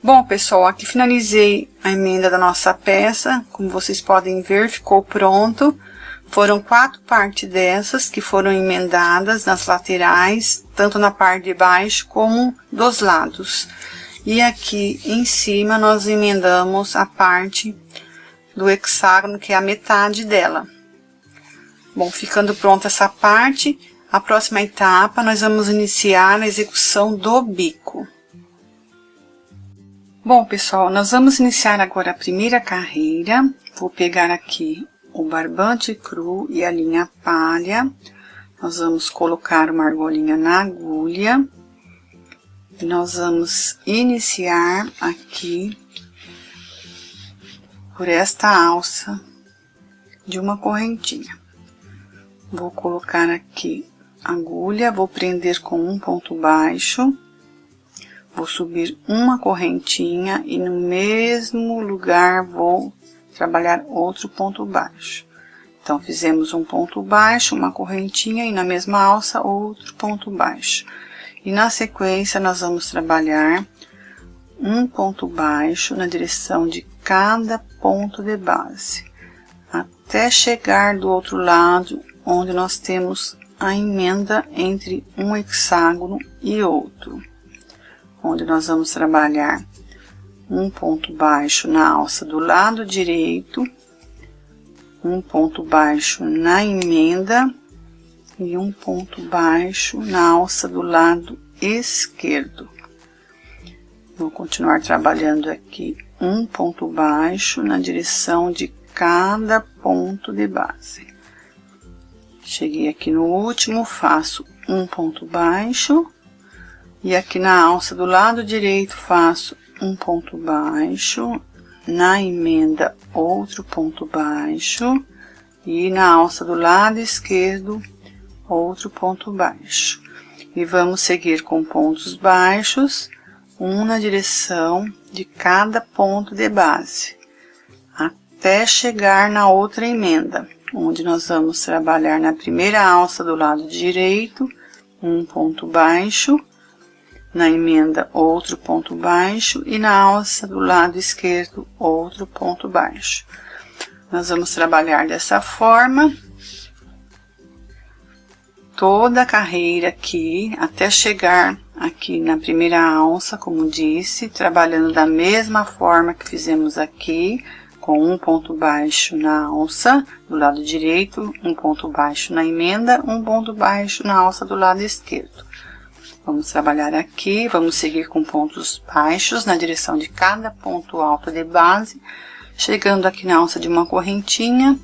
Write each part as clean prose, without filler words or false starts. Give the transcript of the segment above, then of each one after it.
Bom, pessoal, aqui finalizei a emenda da nossa peça. Como vocês podem ver, ficou pronto. Foram 4 partes dessas que foram emendadas nas laterais, tanto na parte de baixo como dos lados. E aqui em cima nós emendamos a parte do hexágono, que é a metade dela. Bom, ficando pronta essa parte, a próxima etapa nós vamos iniciar a execução do bico. Bom, pessoal, nós vamos iniciar agora a primeira carreira. Vou pegar aqui o barbante cru e a linha palha. Nós vamos colocar uma argolinha na agulha. E nós vamos iniciar aqui por esta alça de uma correntinha. Vou colocar aqui a agulha, vou prender com um ponto baixo. Vou subir uma correntinha e no mesmo lugar vou trabalhar outro ponto baixo. Então, fizemos um ponto baixo, uma correntinha e na mesma alça outro ponto baixo. E na sequência, nós vamos trabalhar um ponto baixo na direção de cada ponto de base, até chegar do outro lado, onde nós temos a emenda entre um hexágono e outro. Onde nós vamos trabalhar um ponto baixo na alça do lado direito, um ponto baixo na emenda e um ponto baixo na alça do lado esquerdo. Vou continuar trabalhando aqui um ponto baixo na direção de cada ponto de base. Cheguei aqui no último, faço um ponto baixo. E aqui na alça do lado direito faço um ponto baixo, na emenda outro ponto baixo e na alça do lado esquerdo outro ponto baixo. E vamos seguir com pontos baixos, um na direção de cada ponto de base, até chegar na outra emenda, onde nós vamos trabalhar na primeira alça do lado direito, um ponto baixo, na emenda outro ponto baixo e na alça do lado esquerdo outro ponto baixo. Nós vamos trabalhar dessa forma toda a carreira aqui, até chegar aqui na primeira alça, como disse, trabalhando da mesma forma que fizemos aqui, com um ponto baixo na alça do lado direito, um ponto baixo na emenda, um ponto baixo na alça do lado esquerdo. Vamos trabalhar aqui, vamos seguir com pontos baixos na direção de cada ponto alto de base. Chegando aqui na alça de uma correntinha,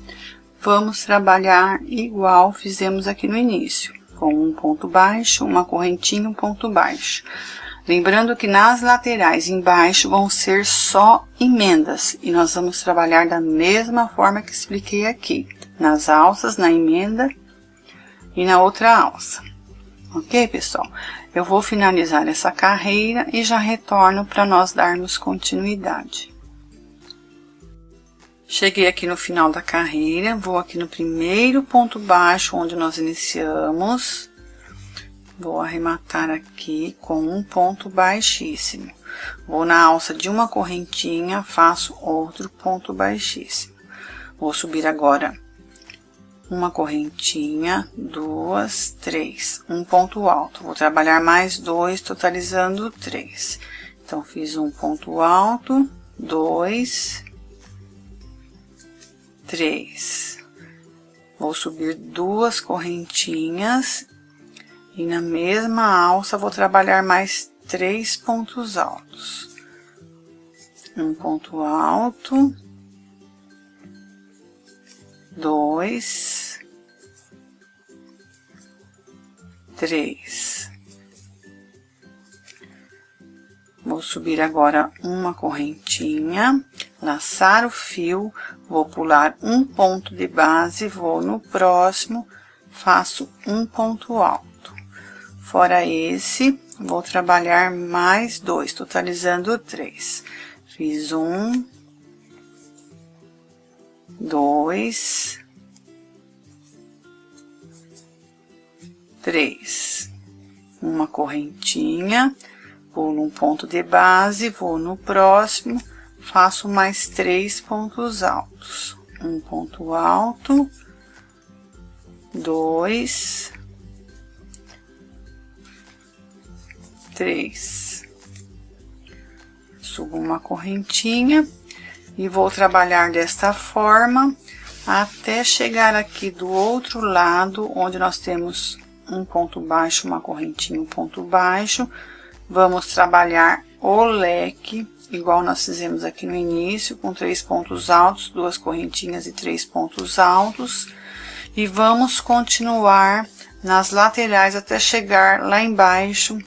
vamos trabalhar igual fizemos aqui no início, com um ponto baixo, uma correntinha, um ponto baixo. Lembrando que nas laterais embaixo vão ser só emendas, e nós vamos trabalhar da mesma forma que expliquei aqui, nas alças, na emenda e na outra alça. Ok, pessoal? Eu vou finalizar essa carreira e já retorno para nós darmos continuidade. Cheguei aqui no final da carreira, vou aqui no primeiro ponto baixo onde nós iniciamos. Vou arrematar aqui com um ponto baixíssimo. Vou na alça de uma correntinha, faço outro ponto baixíssimo. Vou subir agora uma correntinha, duas, três, um ponto alto. Vou trabalhar mais dois, totalizando 3. Então, fiz um ponto alto, 2, 3. Vou subir duas correntinhas e na mesma alça vou trabalhar mais 3 pontos altos. Um ponto alto, 2, 3. Vou subir agora uma correntinha, laçar o fio, vou pular um ponto de base, vou no próximo, faço um ponto alto. Fora esse, vou trabalhar mais 2, totalizando 3. Fiz 1, 2, 3. Uma correntinha, pulo um ponto de base, vou no próximo, faço mais 3 pontos altos. Um ponto alto, 2, 3. Subo uma correntinha e vou trabalhar desta forma até chegar aqui do outro lado, onde nós temos um ponto baixo, uma correntinha, um ponto baixo. Vamos trabalhar o leque, igual nós fizemos aqui no início, com 3 pontos altos, 2 correntinhas e 3 pontos altos. E vamos continuar nas laterais até chegar lá embaixo,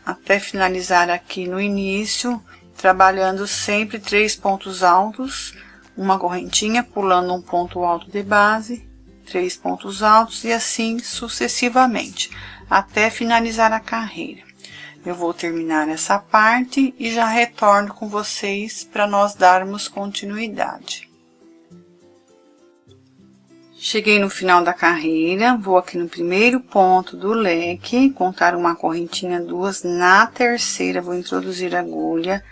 até finalizar aqui no início, trabalhando sempre 3 pontos altos, uma correntinha, pulando um ponto alto de base, 3 pontos altos e assim sucessivamente, até finalizar a carreira. Eu vou terminar essa parte e já retorno com vocês para nós darmos continuidade. Cheguei no final da carreira, vou aqui no primeiro ponto do leque, contar uma correntinha, 2, na terceira vou introduzir a agulha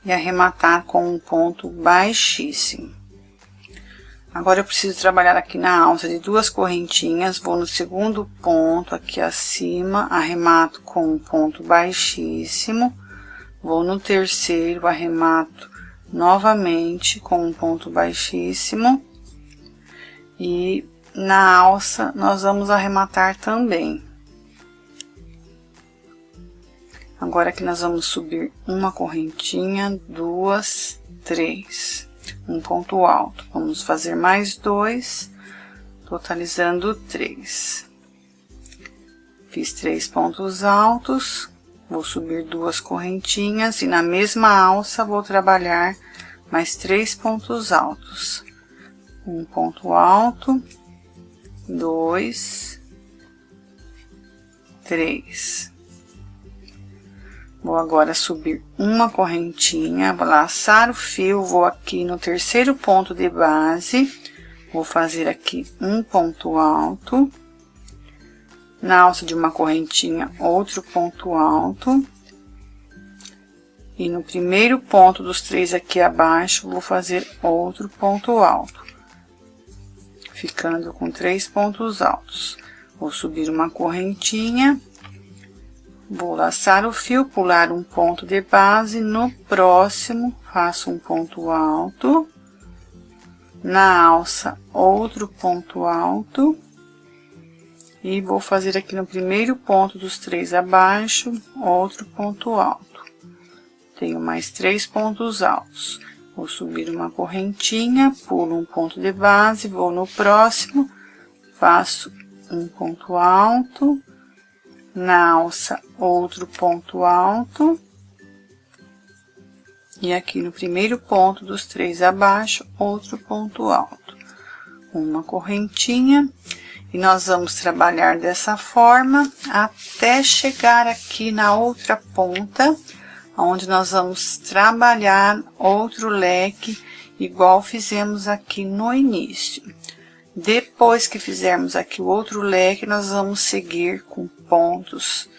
e arrematar com um ponto baixíssimo. Agora eu preciso trabalhar aqui na alça de 2 correntinhas, vou no segundo ponto aqui acima, arremato com um ponto baixíssimo, vou no terceiro, arremato novamente com um ponto baixíssimo, e na alça nós vamos arrematar também. Agora aqui nós vamos subir uma correntinha, 2, 3. Um ponto alto, vamos fazer mais 2, totalizando 3. Fiz 3 pontos altos, vou subir 2 correntinhas e na mesma alça vou trabalhar mais 3 pontos altos. Um ponto alto, 2, 3. Vou agora subir uma correntinha, vou laçar o fio, vou aqui no terceiro ponto de base, vou fazer aqui um ponto alto, na alça de uma correntinha, outro ponto alto, e no primeiro ponto dos 3 aqui abaixo, vou fazer outro ponto alto, ficando com 3 pontos altos. Vou subir uma correntinha, vou laçar o fio, pular um ponto de base, no próximo faço um ponto alto, na alça outro ponto alto, e vou fazer aqui no primeiro ponto dos 3 abaixo, outro ponto alto. Tenho mais 3 pontos altos. Vou subir uma correntinha, pulo um ponto de base, vou no próximo, faço um ponto alto, na alça outro ponto alto, e aqui no primeiro ponto dos 3 abaixo, outro ponto alto. Uma correntinha, e nós vamos trabalhar dessa forma até chegar aqui na outra ponta, onde nós vamos trabalhar outro leque, igual fizemos aqui no início. Depois que fizermos aqui o outro leque, nós vamos seguir com pontos,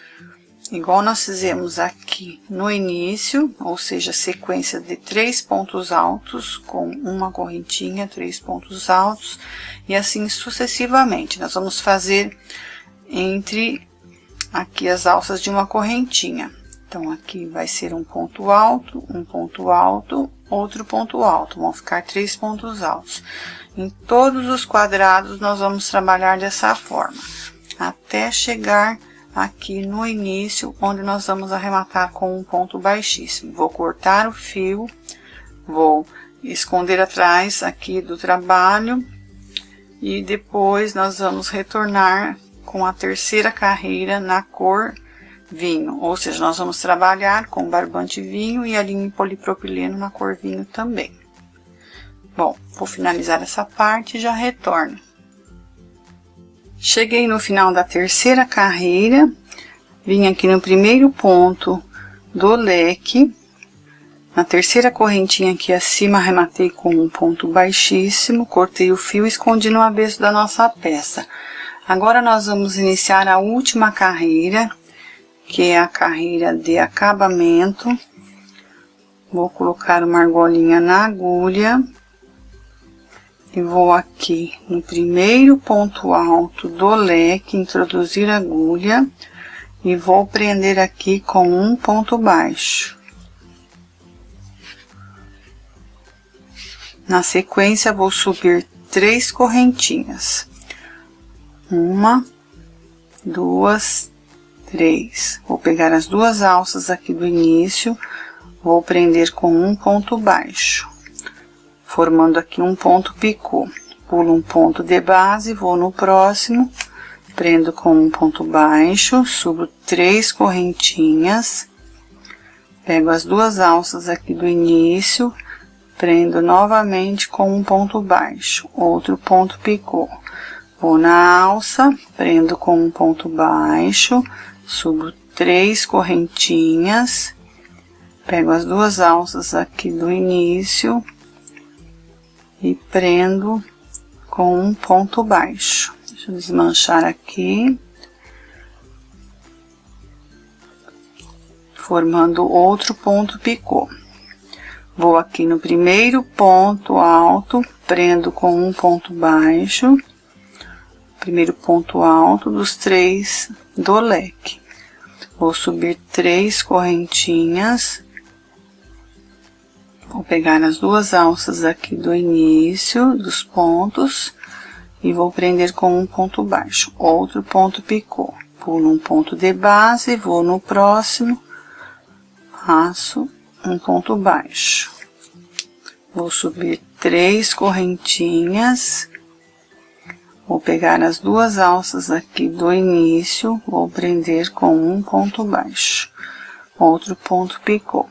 igual nós fizemos aqui no início, ou seja, sequência de 3 pontos altos, com uma correntinha, 3 pontos altos, e assim sucessivamente. Nós vamos fazer entre aqui as alças de uma correntinha. Então, aqui vai ser um ponto alto, outro ponto alto. Vão ficar 3 pontos altos. Em todos os quadrados, nós vamos trabalhar dessa forma, até chegar aqui no início, onde nós vamos arrematar com um ponto baixíssimo. Vou cortar o fio, vou esconder atrás aqui do trabalho, e depois nós vamos retornar com a terceira carreira na cor vinho, ou seja, nós vamos trabalhar com barbante vinho e a linha polipropileno na cor vinho também. Bom, vou finalizar essa parte e já retorno. Cheguei no final da terceira carreira, vim aqui no primeiro ponto do leque, na terceira correntinha aqui acima, arrematei com um ponto baixíssimo, cortei o fio e escondi no avesso da nossa peça. Agora nós vamos iniciar a última carreira, que é a carreira de acabamento. Vou colocar uma argolinha na agulha e vou aqui no primeiro ponto alto do leque, introduzir a agulha e vou prender aqui com um ponto baixo. Na sequência, vou subir 3 correntinhas. 1, 2, 3. Vou pegar as 2 alças aqui do início, vou prender com um ponto baixo, formando aqui um ponto picô. Pulo um ponto de base, vou no próximo, prendo com um ponto baixo, subo 3 correntinhas, pego as 2 alças aqui do início, prendo novamente com um ponto baixo, outro ponto picô. Vou na alça, prendo com um ponto baixo, subo 3 correntinhas, pego as 2 alças aqui do início e prendo com um ponto baixo. Deixa eu desmanchar aqui, formando outro ponto picô. Vou aqui no primeiro ponto alto, prendo com um ponto baixo, primeiro ponto alto dos 3 do leque. Vou subir 3 correntinhas, vou pegar as 2 alças aqui do início dos pontos e vou prender com um ponto baixo, outro ponto picô. Pulo um ponto de base, vou no próximo, faço um ponto baixo. Vou subir 3 correntinhas, vou pegar as 2 alças aqui do início, vou prender com um ponto baixo, outro ponto picô.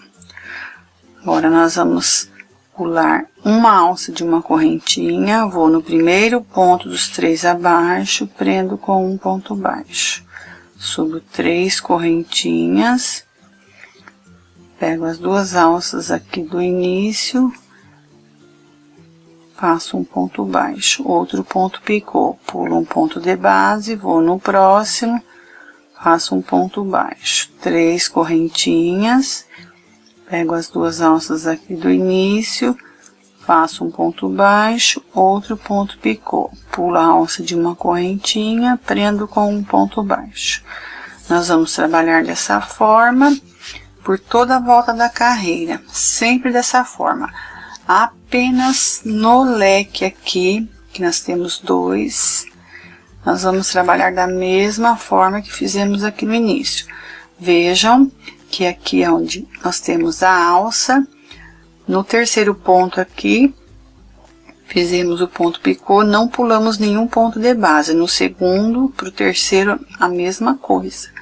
Agora nós vamos pular uma alça de uma correntinha, vou no primeiro ponto dos 3 abaixo, prendo com um ponto baixo, subo 3 correntinhas, pego as 2 alças aqui do início, faço um ponto baixo, outro ponto picô, pulo um ponto de base, vou no próximo, faço um ponto baixo, 3 correntinhas, pego as 2 alças aqui do início, faço um ponto baixo, outro ponto picô, pulo a alça de uma correntinha, prendo com um ponto baixo. Nós vamos trabalhar dessa forma por toda a volta da carreira, sempre dessa forma. Apenas no leque aqui, que nós temos 2, nós vamos trabalhar da mesma forma que fizemos aqui no início. Vejam que aqui é onde nós temos a alça, no terceiro ponto aqui, fizemos o ponto picô, não pulamos nenhum ponto de base. No segundo, para o terceiro, a mesma coisa.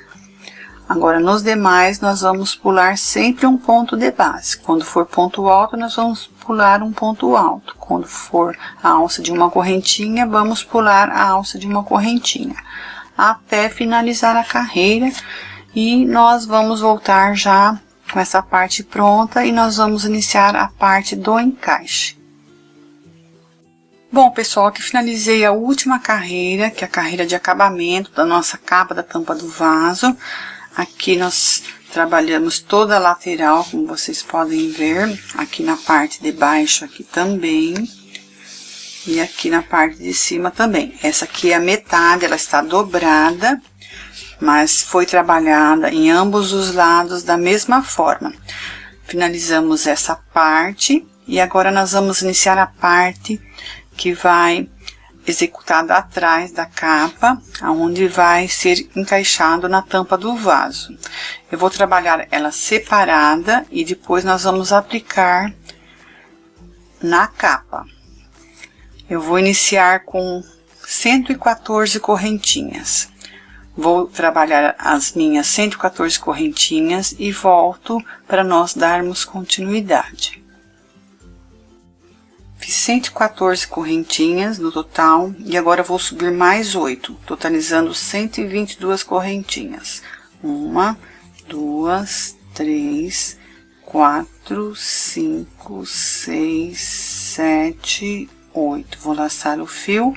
Agora, nos demais, nós vamos pular sempre um ponto de base. Quando for ponto alto, nós vamos pular um ponto alto. Quando for a alça de uma correntinha, vamos pular a alça de uma correntinha. Até finalizar a carreira. E nós vamos voltar já com essa parte pronta e nós vamos iniciar a parte do encaixe. Bom, pessoal, aqui finalizei a última carreira, que é a carreira de acabamento da nossa capa da tampa do vaso. Aqui nós trabalhamos toda a lateral, como vocês podem ver, aqui na parte de baixo aqui também, e aqui na parte de cima também. Essa aqui é a metade, ela está dobrada, mas foi trabalhada em ambos os lados da mesma forma. Finalizamos essa parte, e agora nós vamos iniciar a parte que vai executada atrás da capa, aonde vai ser encaixado na tampa do vaso. Eu vou trabalhar ela separada e depois nós vamos aplicar na capa. Eu vou iniciar com 114 correntinhas. Vou trabalhar as minhas 114 correntinhas e volto para nós darmos continuidade. Fiz 114 correntinhas no total e agora vou subir mais 8, totalizando 122 correntinhas. 1, 2, 3, 4, 5, 6, 7, 8. Vou laçar o fio,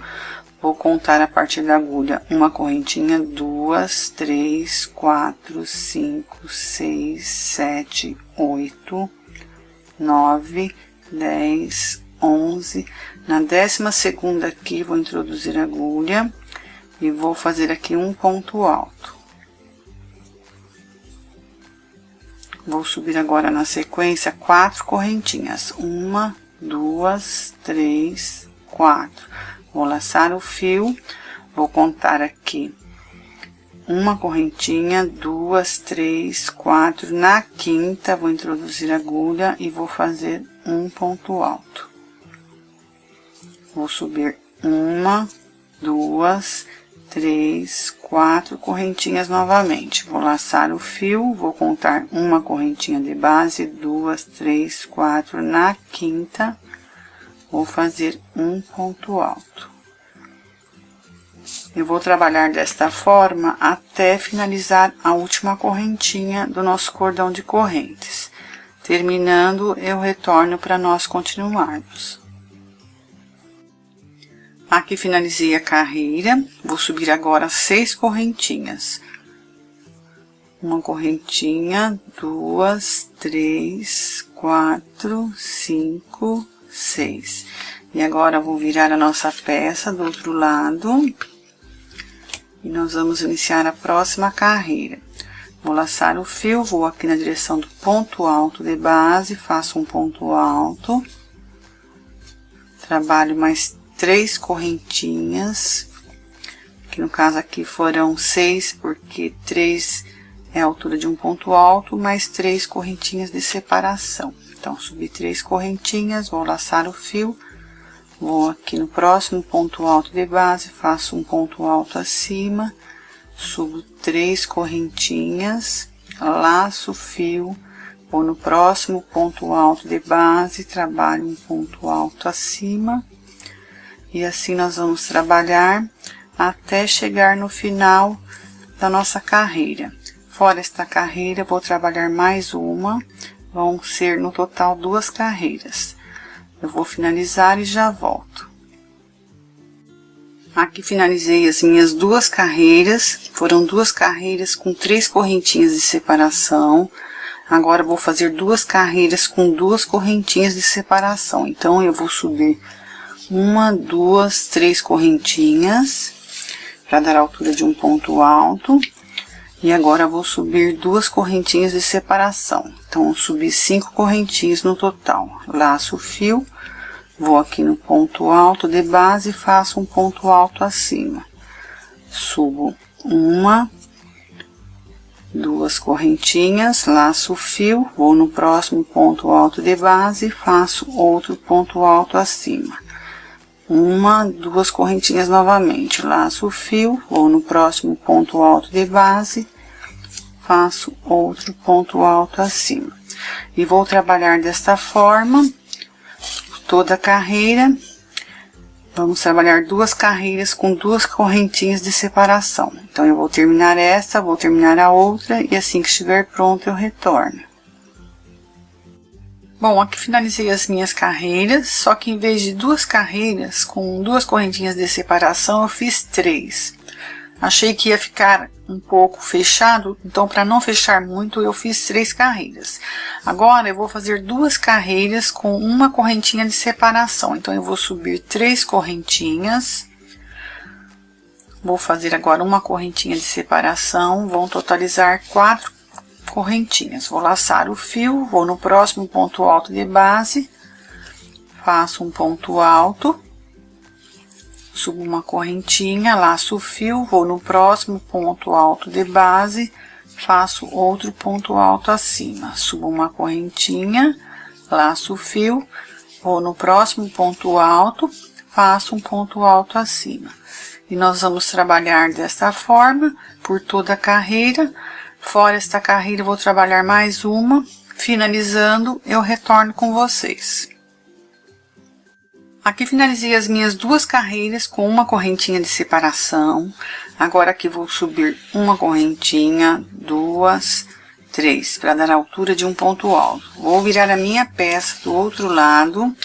vou contar a partir da agulha uma correntinha, 2, 3, 4, 5, 6, 7, 8, 9, 10, 11. Na 12ª aqui, vou introduzir a agulha e vou fazer aqui um ponto alto. Vou subir agora na sequência 4 correntinhas, 1, 2, 3, 4. Vou laçar o fio, vou contar aqui uma correntinha, 2, 3, 4. Na 5ª, vou introduzir a agulha e vou fazer um ponto alto. Vou subir 1, 2, 3, 4 correntinhas novamente. Vou laçar o fio, vou contar uma correntinha de base, 2, 3, 4. Na 5ª, vou fazer um ponto alto. Eu vou trabalhar desta forma até finalizar a última correntinha do nosso cordão de correntes. Terminando, eu retorno para nós continuarmos. Aqui finalizei a carreira, vou subir agora 6 correntinhas. Uma correntinha, 2, 3, 4, 5, 6. E agora, vou virar a nossa peça do outro lado. E nós vamos iniciar a próxima carreira. Vou laçar o fio, vou aqui na direção do ponto alto de base, faço um ponto alto. Trabalho mais 3 correntinhas, que no caso aqui foram 6, porque 3 é a altura de um ponto alto, mais 3 correntinhas de separação. Então, subi 3 correntinhas, vou laçar o fio, vou aqui no próximo ponto alto de base, faço um ponto alto acima, subo 3 correntinhas, laço o fio, vou no próximo ponto alto de base, trabalho um ponto alto acima. E assim nós vamos trabalhar até chegar no final da nossa carreira. Fora esta carreira, vou trabalhar mais uma, vão ser no total 2 carreiras. Eu vou finalizar e já volto. Aqui finalizei as minhas 2 carreiras, foram 2 carreiras com 3 correntinhas de separação. Agora, vou fazer 2 carreiras com 2 correntinhas de separação. Então, eu vou subir 1, 2, 3 correntinhas, para dar a altura de um ponto alto. E agora, vou subir 2 correntinhas de separação. Então, eu subi 5 correntinhas no total. Laço o fio, vou aqui no ponto alto de base e faço um ponto alto acima. Subo 1, 2 correntinhas, laço o fio, vou no próximo ponto alto de base e faço outro ponto alto acima. 1, 2 correntinhas novamente, laço o fio, vou no próximo ponto alto de base, faço outro ponto alto acima. E vou trabalhar desta forma toda a carreira. Vamos trabalhar 2 carreiras com 2 correntinhas de separação. Então, eu vou terminar essa, vou terminar a outra, e assim que estiver pronto, eu retorno. Bom, aqui finalizei as minhas carreiras, só que em vez de 2 carreiras com 2 correntinhas de separação, eu fiz 3. Achei que ia ficar um pouco fechado, então para não fechar muito, eu fiz 3 carreiras. Agora, eu vou fazer 2 carreiras com uma correntinha de separação. Então, eu vou subir 3 correntinhas. Vou fazer agora uma correntinha de separação, vão totalizar 4 correntinhas. Vou laçar o fio, vou no próximo ponto alto de base, faço um ponto alto, subo uma correntinha, laço o fio, vou no próximo ponto alto de base, faço outro ponto alto acima, subo uma correntinha, laço o fio, vou no próximo ponto alto, faço um ponto alto acima. E nós vamos trabalhar desta forma por toda a carreira. Fora esta carreira, eu vou trabalhar mais uma. Finalizando, eu retorno com vocês. Aqui finalizei as minhas duas carreiras com uma correntinha de separação. Agora aqui vou subir uma correntinha, duas, três, para dar a altura de um ponto alto. Vou virar a minha peça do outro lado.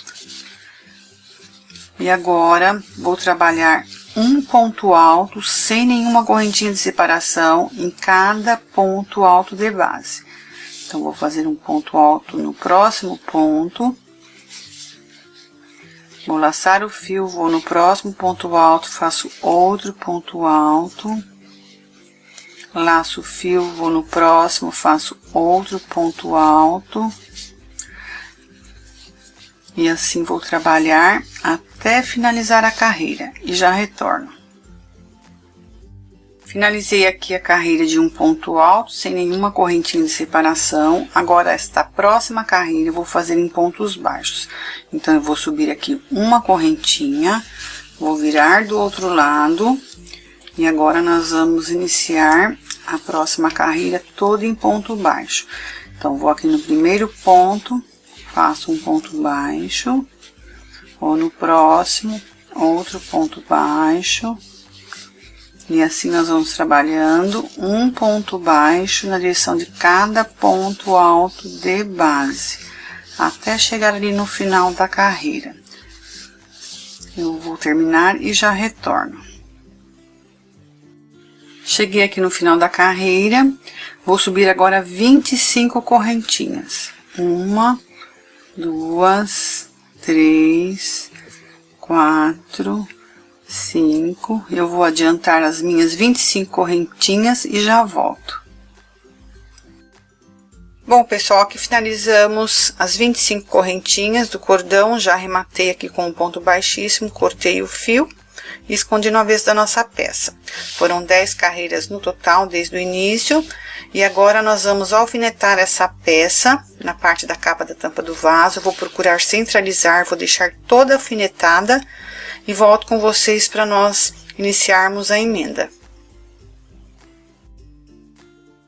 E agora vou trabalhar um ponto alto sem nenhuma correntinha de separação em cada ponto alto de base. Então, vou fazer um ponto alto no próximo ponto. Vou laçar o fio, vou no próximo ponto alto, faço outro ponto alto. Laço o fio, vou no próximo, faço outro ponto alto. E assim vou trabalhar até finalizar a carreira e já retorno. Finalizei aqui a carreira de um ponto alto, sem nenhuma correntinha de separação. Agora, esta próxima carreira eu vou fazer em pontos baixos. Então, eu vou subir aqui uma correntinha, vou virar do outro lado. E agora, nós vamos iniciar a próxima carreira toda em ponto baixo. Então, vou aqui no primeiro ponto, faço um ponto baixo. Vou no próximo, outro ponto baixo. E assim nós vamos trabalhando um ponto baixo na direção de cada ponto alto de base, até chegar ali no final da carreira. Eu vou terminar e já retorno. Cheguei aqui no final da carreira, vou subir agora 25 correntinhas. Uma, duas, três, quatro, 5, eu vou adiantar as minhas 25 correntinhas e já volto. Bom, pessoal, aqui finalizamos as 25 correntinhas do cordão, já arrematei aqui com um ponto baixíssimo, cortei o fio e escondi no avesso da nossa peça. Foram 10 carreiras no total desde o início, e agora nós vamos alfinetar essa peça na parte da capa da tampa do vaso. Eu vou procurar centralizar, vou deixar toda alfinetada. E volto com vocês para nós iniciarmos a emenda.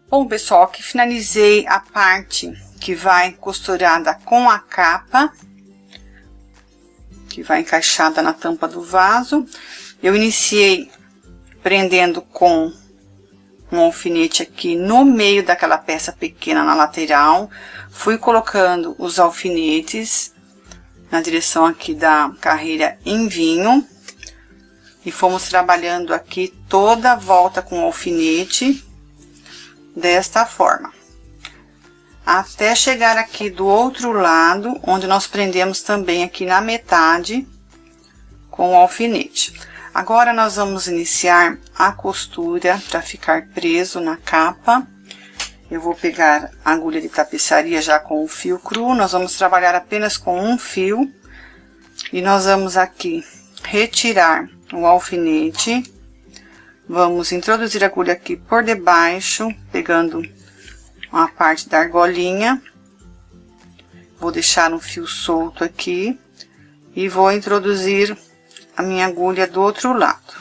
Bom, pessoal, aqui finalizei a parte que vai costurada com a capa, que vai encaixada na tampa do vaso. Eu iniciei prendendo com um alfinete aqui no meio daquela peça pequena na lateral. Fui colocando os alfinetes na direção aqui da carreira em vinho, e fomos trabalhando aqui toda a volta com o alfinete, desta forma, até chegar aqui do outro lado, onde nós prendemos também aqui na metade com o alfinete. Agora, nós vamos iniciar a costura para ficar preso na capa. Eu vou pegar a agulha de tapeçaria já com o fio cru, nós vamos trabalhar apenas com um fio. E nós vamos aqui retirar o alfinete, vamos introduzir a agulha aqui por debaixo, pegando a parte da argolinha. Vou deixar um fio solto aqui e vou introduzir a minha agulha do outro lado.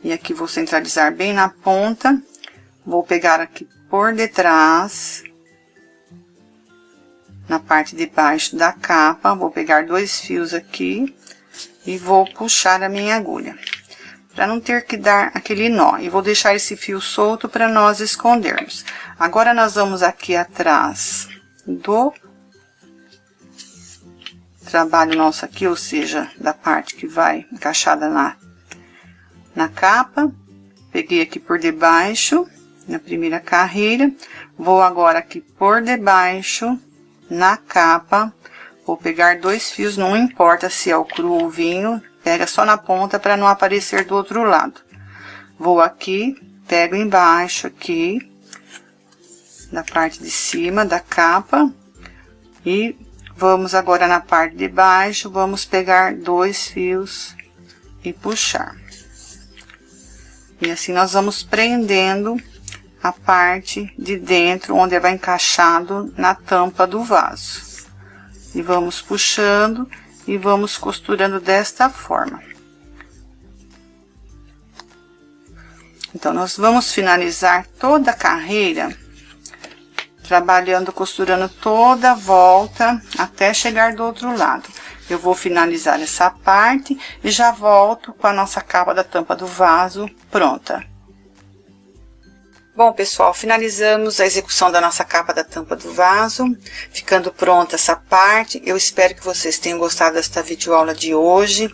E aqui vou centralizar bem na ponta. Vou pegar aqui por detrás, na parte de baixo da capa, vou pegar 2 fios aqui e vou puxar a minha agulha, para não ter que dar aquele nó. E vou deixar esse fio solto para nós escondermos. Agora, nós vamos aqui atrás do trabalho nosso aqui, ou seja, da parte que vai encaixada na capa. Peguei aqui por debaixo, na primeira carreira, vou agora aqui por debaixo, na capa, vou pegar 2 fios, não importa se é o cru ou o vinho, pega só na ponta para não aparecer do outro lado. Vou aqui, pego embaixo aqui, da parte de cima da capa, e vamos agora na parte de baixo, vamos pegar 2 fios e puxar. E assim nós vamos prendendo a parte de dentro, onde vai encaixado na tampa do vaso. E vamos puxando, e vamos costurando desta forma. Então, nós vamos finalizar toda a carreira trabalhando, costurando toda a volta até chegar do outro lado. Eu vou finalizar essa parte e já volto com a nossa capa da tampa do vaso pronta. Bom, pessoal, finalizamos a execução da nossa capa da tampa do vaso, ficando pronta essa parte. Eu espero que vocês tenham gostado desta videoaula de hoje.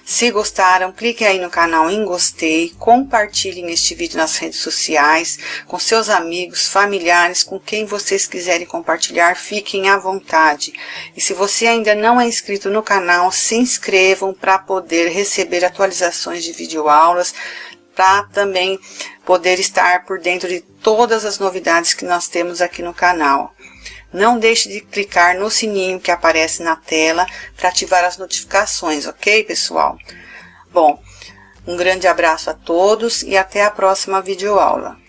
Se gostaram, cliquem aí no canal em gostei, compartilhem este vídeo nas redes sociais, com seus amigos, familiares, com quem vocês quiserem compartilhar, fiquem à vontade. E se você ainda não é inscrito no canal, se inscrevam para poder receber atualizações de videoaulas, para também poder estar por dentro de todas as novidades que nós temos aqui no canal. Não deixe de clicar no sininho que aparece na tela para ativar as notificações, ok, pessoal? Bom, um grande abraço a todos e até a próxima videoaula.